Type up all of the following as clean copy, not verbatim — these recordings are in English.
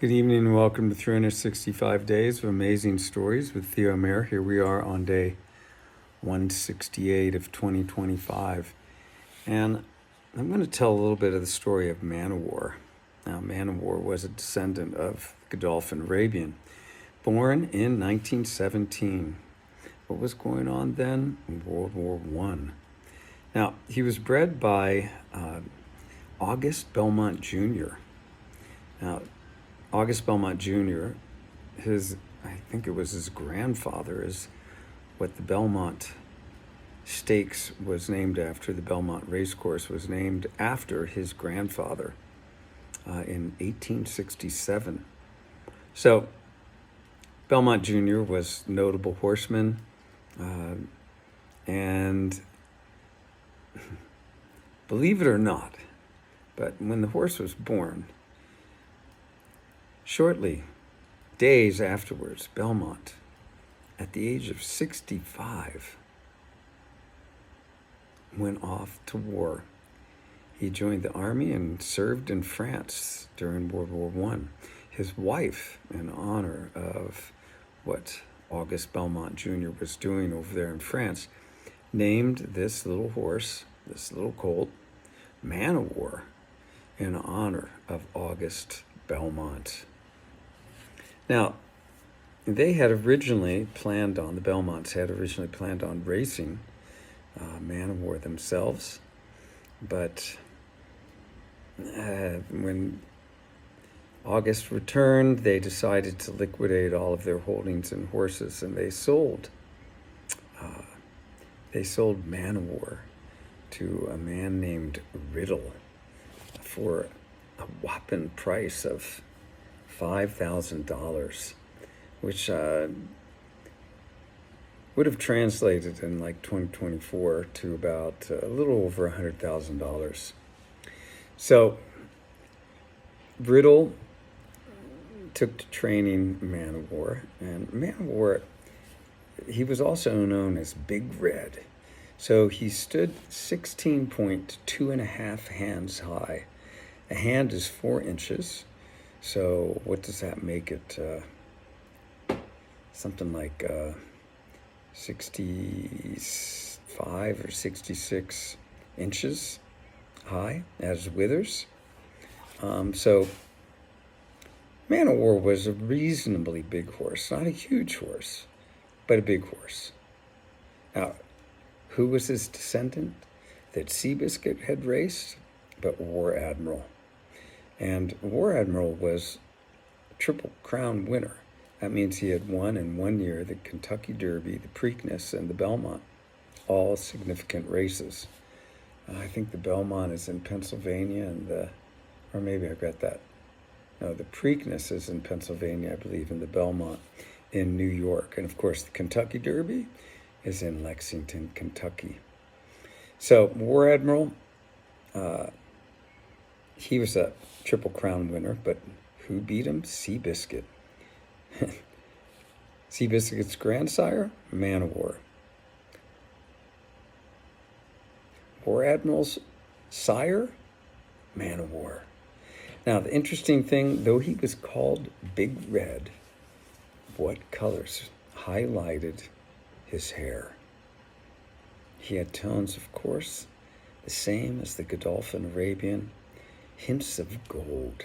Good evening and welcome to 365 Days of Amazing Stories with Theo Mayer. Here we are on day 168 of 2025. And I'm going to tell a little bit of the story of Man-O-War. Now, Man-O-War was a descendant of Godolphin Arabian, born in 1917. What was going on then? World War I. Now, he was bred by August Belmont Jr. Now, August Belmont Jr., I think it was his grandfather, is what the Belmont Stakes was named after. The Belmont Racecourse was named after his grandfather in 1867. So, Belmont Jr. was a notable horseman, and believe it or not, but when the horse was born, shortly, days afterwards, Belmont, at the age of 65, went off to war. He joined the army and served in France during World War I. His wife, in honor of what August Belmont Jr. was doing over there in France, named this little horse, this little colt, Man-O-War, in honor of August Belmont. Now, the Belmonts had originally planned on racing Man-O-War themselves, but when August returned, they decided to liquidate all of their holdings in horses, and they sold Man-O-War to a man named Riddle for a whopping price of $5,000, which would have translated in like 2024 to about a little over $100,000. So Riddle took to training Man-O-War, and Man-O-War, he was also known as Big Red. So he stood 16.2 hands high. A hand is 4 inches. So what does that make it? Something like 65 or 66 inches high as withers. So Man-O-War was a reasonably big horse, not a huge horse, but a big horse. Now, who was his descendant? That Seabiscuit had raced, but War Admiral. And War Admiral was a Triple Crown winner. That means he had won in 1 year the Kentucky Derby, the Preakness, and the Belmont, all significant races. I think the Belmont is in Pennsylvania, or maybe I got that. No, the Preakness is in Pennsylvania, I believe, and the Belmont in New York. And of course, the Kentucky Derby is in Lexington, Kentucky. So War Admiral, he was a Triple Crown winner, but who beat him? Seabiscuit. Seabiscuit's grandsire, Man-O-War. War Admiral's sire, Man-O-War. Now, the interesting thing, though he was called Big Red, what colors highlighted his hair? He had tones, of course, the same as the Godolphin Arabian. Hints of gold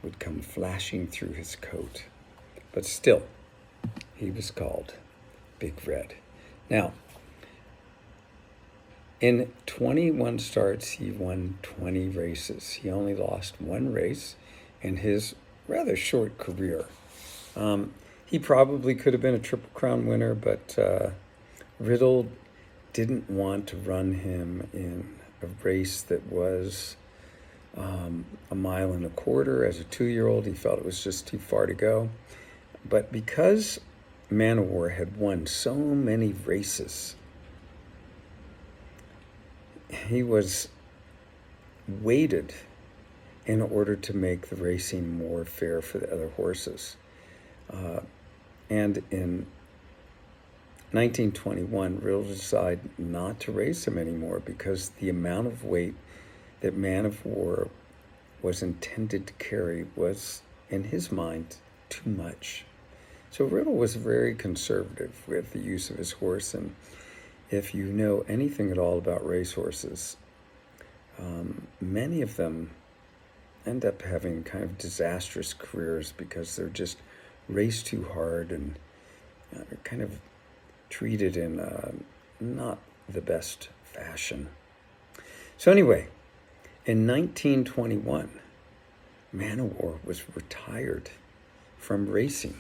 would come flashing through his coat. But still, he was called Big Red. Now, in 21 starts, he won 20 races. He only lost 1 race in his rather short career. He probably could have been a Triple Crown winner, but Riddle didn't want to run him in a race that was 1.25 miles. As a 2-year-old, he felt it was just too far to go. But because Man-O-War had won so many races, he was weighted in order to make the racing more fair for the other horses. And in 1921, Riddle decided not to race him anymore because the amount of weight that Man-O-War was intended to carry was, in his mind, too much. So Riddle was very conservative with the use of his horse, and if you know anything at all about racehorses, many of them end up having kind of disastrous careers because they're just raced too hard and kind of treated in not the best fashion. So anyway, in 1921, Man o' War was retired from racing,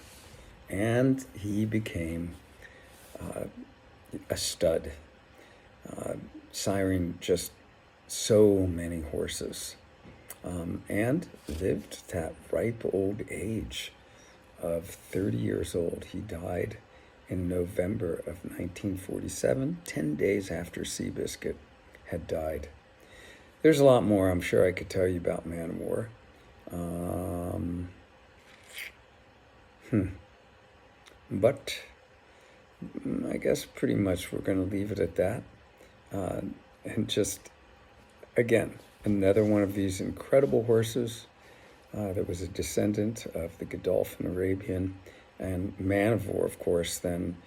and he became a stud, siring just so many horses, and lived that ripe old age of 30 years old. He died in November of 1947, 10 days after Seabiscuit had died. There's a lot more I'm sure I could tell you about Man o' War. But I guess pretty much we're going to leave it at that. And just, again, another one of these incredible horses that was a descendant of the Godolphin Arabian. And Man o' War, of course, then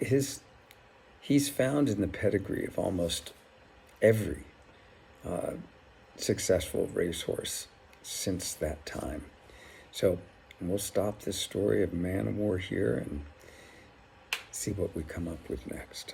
he's found in the pedigree of almost every successful racehorse since that time. So we'll stop this story of Man o' War here and see what we come up with next.